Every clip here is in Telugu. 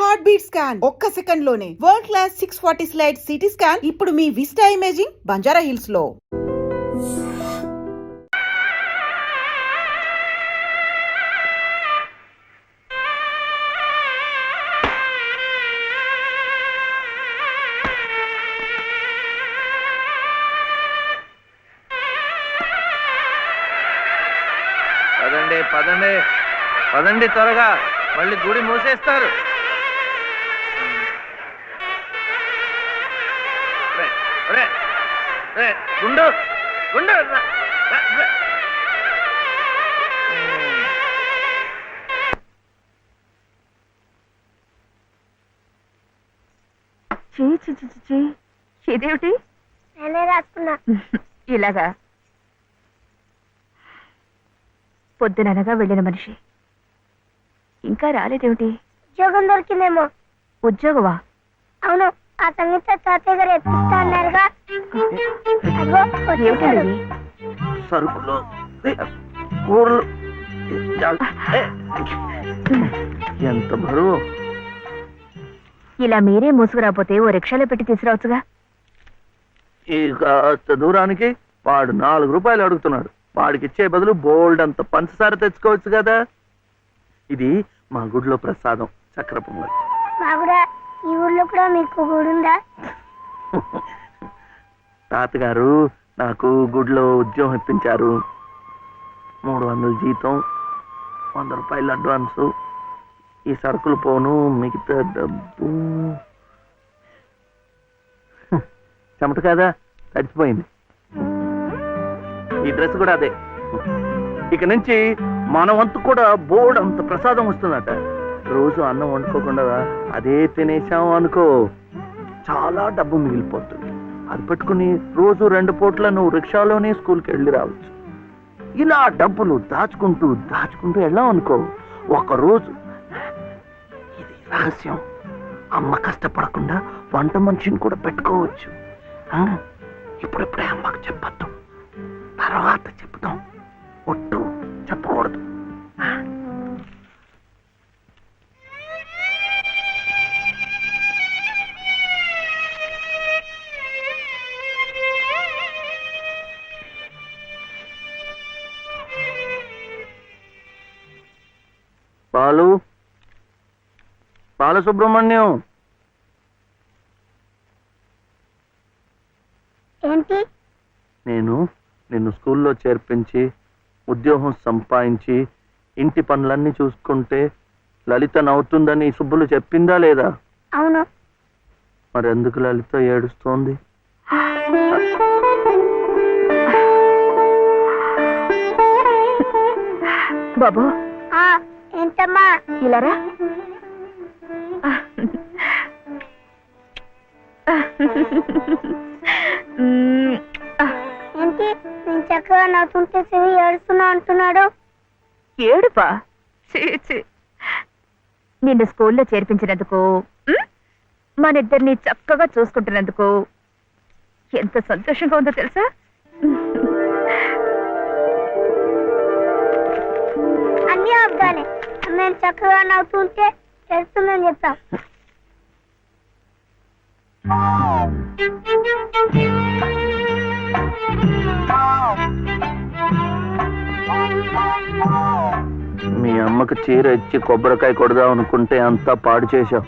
హార్ట్ బీట్ స్కాన్ ఒక్క సెకండ్ లోనే world class 640 slide CT scan ఇప్పుడు మీ విస్టా ఇమేజింగ్ బంజారా హిల్స్ లో. పదండి పదండి పదండి, త్వరగా మళ్ళీ గుడి మూసేస్తారు. గుండు గుండు ఇదేమిటి? నేనే రాసుకున్నా. ఇలాగా పొద్దుననగా వెళ్ళిన మనిషి ఇంకా రాలేదేమిటి? ఉద్యోగం దొరికిందేమో. ఉద్యోగమా? అవును, ఆ సంగీత తాతయ్య గారు ఎత్తిస్తా అన్నారుగా. అగో వచ్చేసాడు. ఏమిటండి? సరుకులు కూరలు ఎంత బరువు. ఇలా మీరే మోసుకురాపోతే ఓ రిక్షాలో పెట్టి తీసుకురావచ్చుగా. ఈ కాస్త దూరానికి వాడు 4 రూపాయలు అడుగుతున్నాడు. వాడికి ఇచ్చే బదులు బోల్డ్ అంత పంచదార తెచ్చుకోవచ్చు కదా. ఇది మా గుడిలో ప్రసాదం, చక్కెర పొంగల్. మా కూడా ఈ ఊర్లో కూడా మీకు గుడి ఉందా? తాతగారు నాకు గుడిలో ఉద్యోగం ఇప్పించారు. 300 జీతం, 100 రూపాయలు అడ్వాన్సు, ఈ సరుకులు పోను, మిగతా డబ్బు చెమట కదా తడిచిపోయింది. ఈ డ్రెస్ కూడా అదే. ఇక నుంచి మన వంతు కూడా బోర్డు అంత ప్రసాదం వస్తుందట. రోజు అన్నం వండుకోకుండా అదే తినేసాం అనుకో, చాలా డబ్బు మిగిలిపోతుంది. అది పెట్టుకుని రోజు 2 పూట్ల నువ్వు రిక్షాలోనే స్కూల్కి వెళ్ళి రావచ్చు. ఇలా డబ్బులు దాచుకుంటూ దాచుకుంటూ వెళ్ళాం అనుకో, ఒకరోజు ఇది రహస్యం, అమ్మ కష్టపడకుండా వంట మనిషిని కూడా పెట్టుకోవచ్చు. ఇప్పుడిప్పుడే అమ్మకు చెప్పద్దు, తర్వాత చెప్తాం. ఒట్టు చెప్పకూడదు. బాలసుబ్రహ్మణ్యం, ఏంటి? నేను నిన్ను స్కూల్లో చేర్పించి ఉద్యోగం సంపాదించి ఇంటి పనులన్నీ చూసుకుంటే లలిత నవ్వుతుందని సుబ్బులు చెప్పిందా లేదా? అవును. మరి ఎందుకు లలిత ఏడుస్తోంది? బాబు. ఏంటమ్మా? ఇలారా. ఏంటి నేను చక్కగా నవ్వుతుంటే శివి ఏడుస్తున్నా అంటున్నాడు? ఏడుపా? నిన్ను స్కూల్లో చేర్పించినందుకు, మన ఇద్దరిని చక్కగా చూసుకుంటున్నందుకు ఎంత సంతోషంగా ఉందో తెలుసా? అన్నీ అబ్బాలే. మేము చక్కగా నవ్వుతుంటే ఏడుస్తుందని చెప్తాం. మీ అమ్మకు చీర ఇచ్చి కొబ్బరికాయ కొడదాం అనుకుంటే అంతా పాడు చేశావు.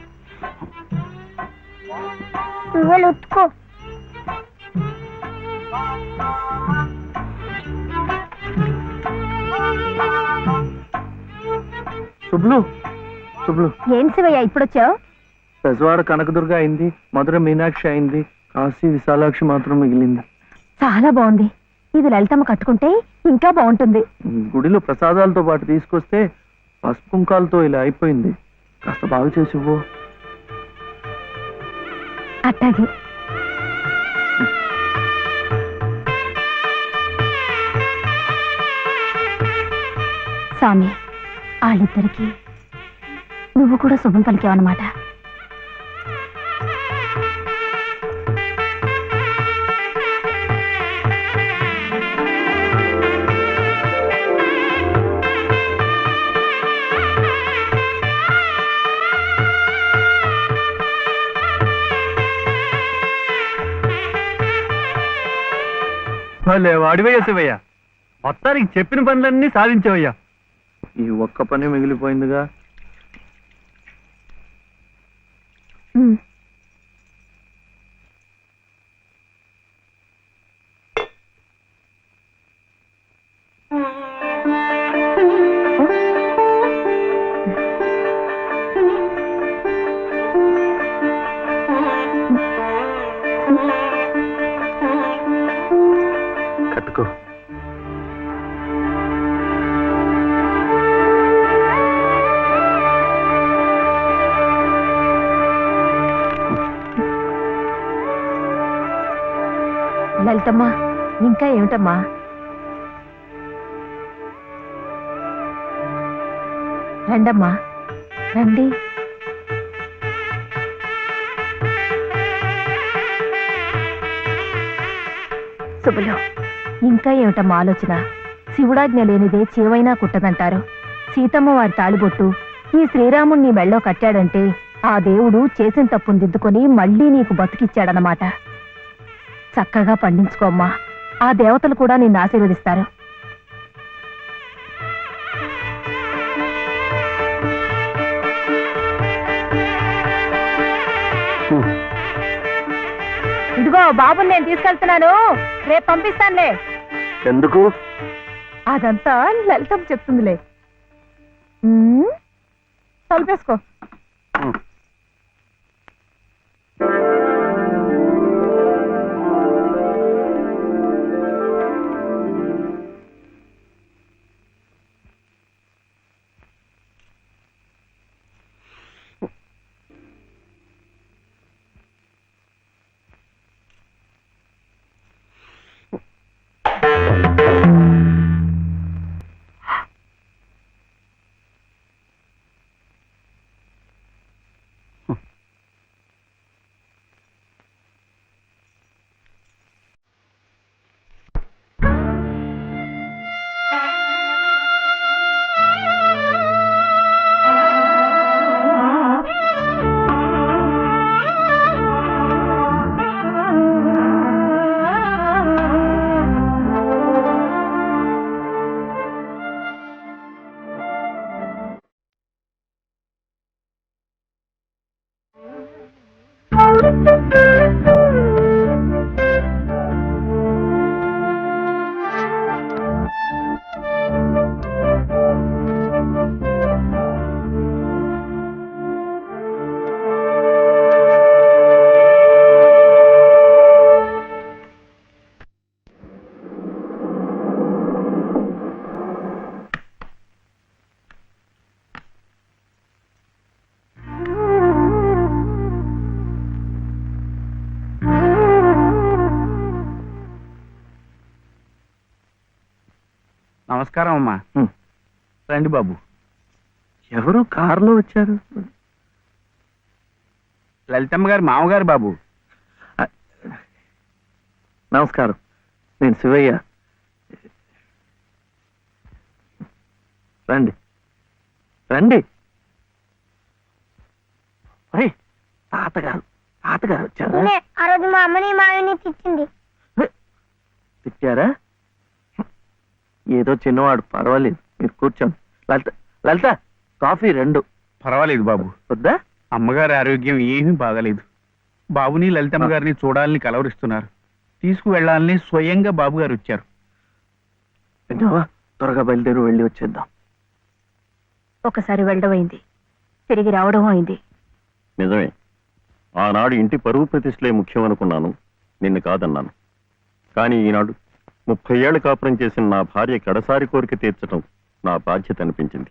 నువ్వు ఉత్తుకో. శుభ్లు శుభ్లు. ఏం శివయ్య ఇప్పుడొచ్చావు? పెజవాడ కనకదుర్గ అయింది, మధుర మీనాక్షి అయింది, కాశీ విశాలాక్షి మాత్రం మిగిలింది. చాలా బాగుంది. ఇది లలితమ్మ కట్టుకుంటే ఇంకా బాగుంటుంది. గుడిలో ప్రసాదాలతో పాటు తీసుకొస్తే పసుపు కుంకాలతో ఇలా అయిపోయింది. కాస్త బాగా చేసి ఇవ్వు. అట్టాగే. స్వామి, వాళ్ళిద్దరికి నువ్వు కూడా శుభం పలికావన్నమాట. భలే వాడివయ్యా శివయ్య, మొత్తానికి చెప్పిన పనులన్నీ సాధించావయ్యా. ఈ ఒక్క పని మిగిలిపోయిందిగా. కట్టుకో. లలితమ్మా, ఇంకా ఏమిటమ్మా? రండమ్మా, రండి. శుభలో, ఇంకా ఏమిటమ్మా ఆలోచన? శివుడాజ్ఞ లేనిదే చేవైనా కుట్టదంటారు. సీతమ్మ వారి తాళిబొట్టు ఈ శ్రీరాముణ్ణి మెళ్ళో కట్టాడంటే ఆ దేవుడు చేసిన తప్పును దిద్దుకొని మళ్ళీ నీకు బతికిచ్చాడనమాట. చక్కగా పండించుకోమ్మా, ఆ దేవతలు కూడా నిన్ను ఆశీర్వదిస్తారు. ఇదిగో బాబుని నేను తీసుకెళ్తున్నాను, రేపు పంపిస్తానులే. ఎందుకు? అదంతా లలితం చెప్తుందిలే. తలుపేసుకో. నమస్కారం అమ్మా. రండి బాబు. ఎవరు కారులో వచ్చారు? లలితమ్మ గారు మామగారు బాబు. నమస్కారం, నేను శివయ్య. రండి రండి. తాతగారు తాతగారు వచ్చారా? నేనే ఆ రోజు మా అమ్మని మావిని తిట్టింది. తిట్టారా? ఏదో చిన్నవాడు, పర్వాలేదు, మీరు కూర్చోండి. లలిత లలిత కాఫీ 2. పర్వాలేదు బాబు. వద్దా? అమ్మగారి ఆరోగ్యం ఏమీ బాగలేదు. బాబుని లలితమ్మ గారిని చూడాలని కలవరిస్తున్నారు. తీసుకువెళ్లాలని స్వయంగా బాబు గారు వచ్చారు. విన్నావా? త్వరగా బయలుదేరి వెళ్ళి వచ్చేద్దాం. ఒకసారి వెళ్ళడం అయింది, తిరిగి రావడం అయింది. నిజమే, ఆనాడు ఇంటి పరువు ప్రతిష్టలే ముఖ్యం అనుకున్నాను, నిన్ను కాదన్నాను. కానీ ఈనాడు 30 ఏళ్ల కాపురం చేసిన నా భార్య కడసారి కోరిక తీర్చడం నా బాధ్యత అనిపించింది.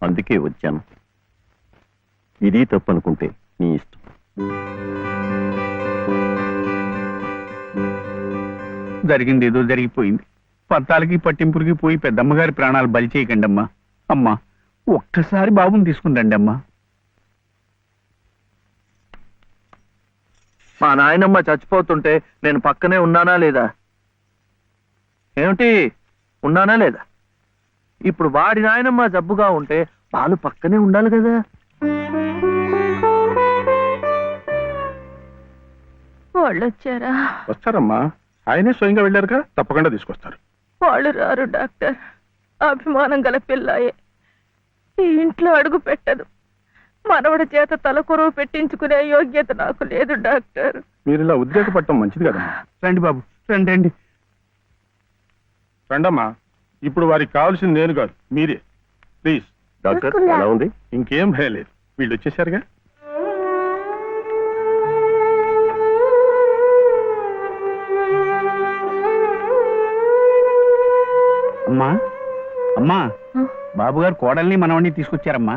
అందుకే వచ్చాను. ఇది తప్పనుకుంటే నీ ఇష్టం. జరిగింది ఏదో జరిగిపోయింది. పత్తాలకి పట్టింపులకి పోయి పెద్దమ్మగారి ప్రాణాలు బలి చేయకండి అమ్మా. అమ్మా, ఒక్కసారి బాబుని తీసుకుని రండి అమ్మా. మా నాయనమ్మ చచ్చిపోతుంటే నేను పక్కనే ఉన్నానా లేదా? ఏమిటి, ఉన్నానా లేదా? ఇప్పుడు వాడి నాయనమ్మ జబ్బుగా ఉంటే వాళ్ళు పక్కనే ఉండాలి కదా. వాళ్ళు వచ్చారా? వస్తారమ్మా, ఆయనే స్వయంగా వెళ్ళారుగా, తప్పకుండా తీసుకొస్తారు. వాళ్ళు రారు డాక్టర్. అభిమానం గల పిల్లాయే ఈ ఇంట్లో అడుగు పెట్టదు. మనవడి చేత తలకొరువు పెట్టించుకునే యోగ్యత నాకు లేదు డాక్టర్. మీరు ఇలా ఉద్రేకపడటం మంచిది కదమ్మా. రండి బాబు, రండి రండి. రండమ్మా. ఇప్పుడు వారికి కావాల్సింది నేను కాదు, మీరే. ప్లీజ్. డాక్టర్ ఎలా ఉంది? ఇంకేం భయం లేదు, వీళ్ళు వచ్చేసారుగా. అమ్మా అమ్మా, బాబు గారు కోడల్ని మనవడిని తీసుకొచ్చారమ్మా.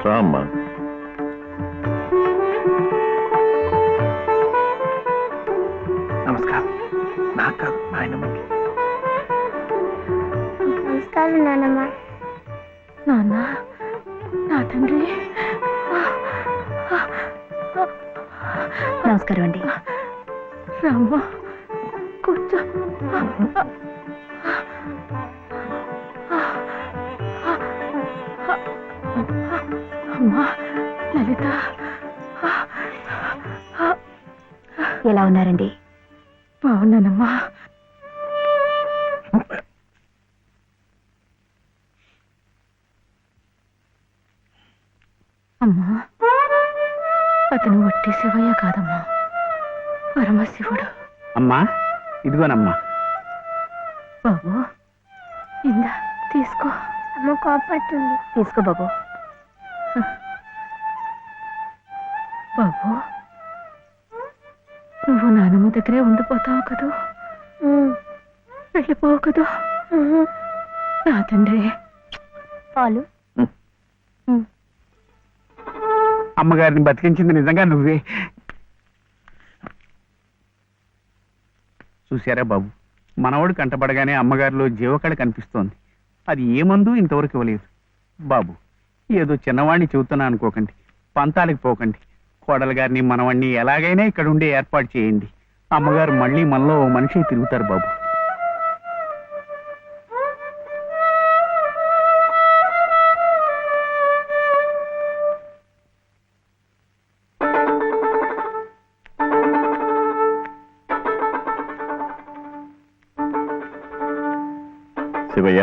రామ్మా. నమస్కారం. నాకు కాదు, మా ఆయనమ్మకి. నమస్కారం నాన్నమ్మ. నాన్న, నా తండ్రి. నమస్కారం అండి. రామ్మ, కూర్చో. అమ్మా లలిత, ఎలా ఉన్నారండి? బాగున్నానమ్మా. అమ్మా, అతను వట్టి శివయ్య కాదమ్మా, పరమశివుడు. అమ్మా ఇదిగోనమ్మా. బాబు, ఇందా తీసుకో. అమ్మ కోపడుతుంది. తీసుకో బాబు. బాబు, నువ్వు నానమ్మ దగ్గరే ఉండిపోతావు కదూ, వెళ్ళిపోవు కదూ. నా తండ్రి. పాలు. అమ్మగారిని బతికించింది నిజంగా నువ్వే. చూశారా బాబు, మనవడు కంటపడగానే అమ్మగారిలో జీవకళ కనిపిస్తోంది. అది ఏ మందు ఇంతవరకు ఇవ్వలేదు. బాబు, ఏదో చిన్నవాడిని చెబుతున్నా అనుకోకండి, పంతాలకు పోకండి. కోడలు గారిని మనవాడిని ఎలాగైనా ఇక్కడ ఉండే ఏర్పాటు చేయండి. అమ్మగారు మళ్ళీ మనలో ఓ మనిషి తిరుగుతారు బాబు. శివయ్య,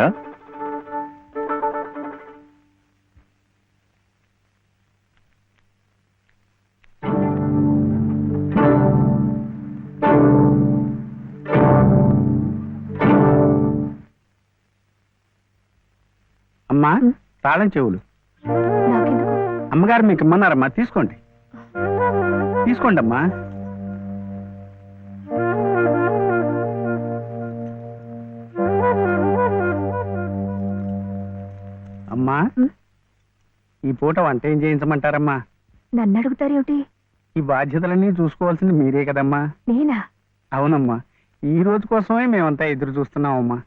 అమ్మా, తాళం చెవులు. నాకెందుకు? అమ్మగారు మీకు ఇమ్మన్నారమ్మా, తీసుకోండి. తీసుకోండి అమ్మా. అమ్మా, ఈ పూట వంట ఏం చేయించమంటారమ్మా? నన్ను అడుగుతారేమిటి? ఈ బాధ్యతలన్నీ చూసుకోవాల్సింది మీరే కదమ్మా. నేనా? అవునమ్మా, ఈ రోజు కోసమే మేమంతా ఎదురు చూస్తున్నామమ్మా.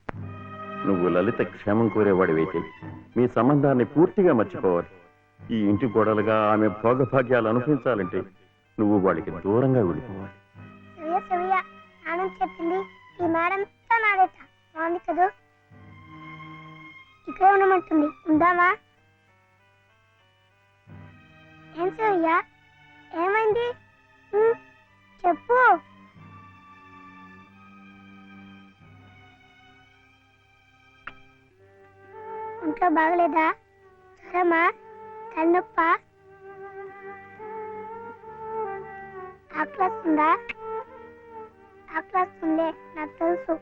నువ్వు లలిత క్షేమం కోరేవాడివైతే మీ సంబంధాన్ని పూర్తిగా మర్చిపోవాలి. ఈ ఇంటి గోడలుగా ఆమె భోగభాగ్యాలు అనుభవించాలంటే నువ్వు వాడికి దూరంగా వెళ్ళిపోవాలి. సవ్య సవ్య నాన్న చెప్పింది ఈ మేడం నాడేట బాగుంది కదూ. ఇక్కడే ఉండమంటుంది, ఉందామా? ఏం సవ్య, ఏమైంది? చెప్పు. ఇంట్లో బాగలేదా? జ్వరమా? తలనొప్పా? ఆకలిస్తుందా? ఆకలిస్తుందే, నాకు తెలుసు.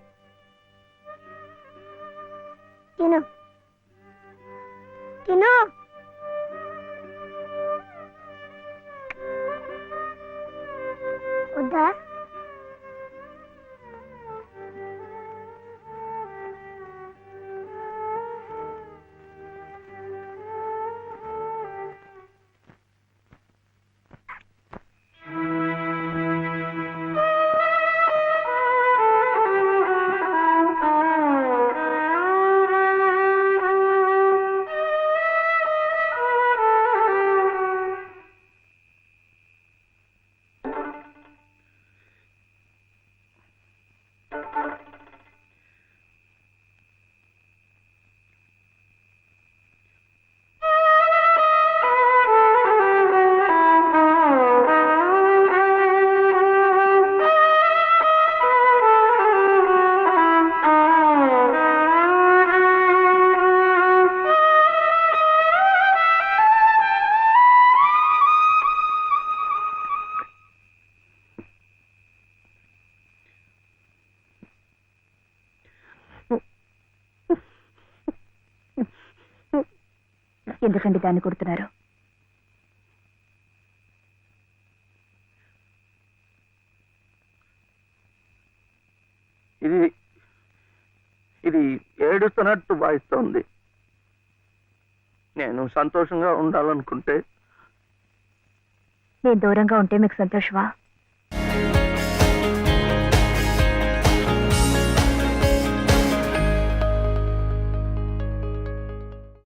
తిను తిను. వద్దా? ఎందుకండి దాన్ని కొడుతున్నారు? ఇది ఇది ఏడుస్తున్నట్టు వాయిస్తోంది. నేను సంతోషంగా ఉండాలనుకుంటే నేను దూరంగా ఉంటే మీకు సంతోషమా?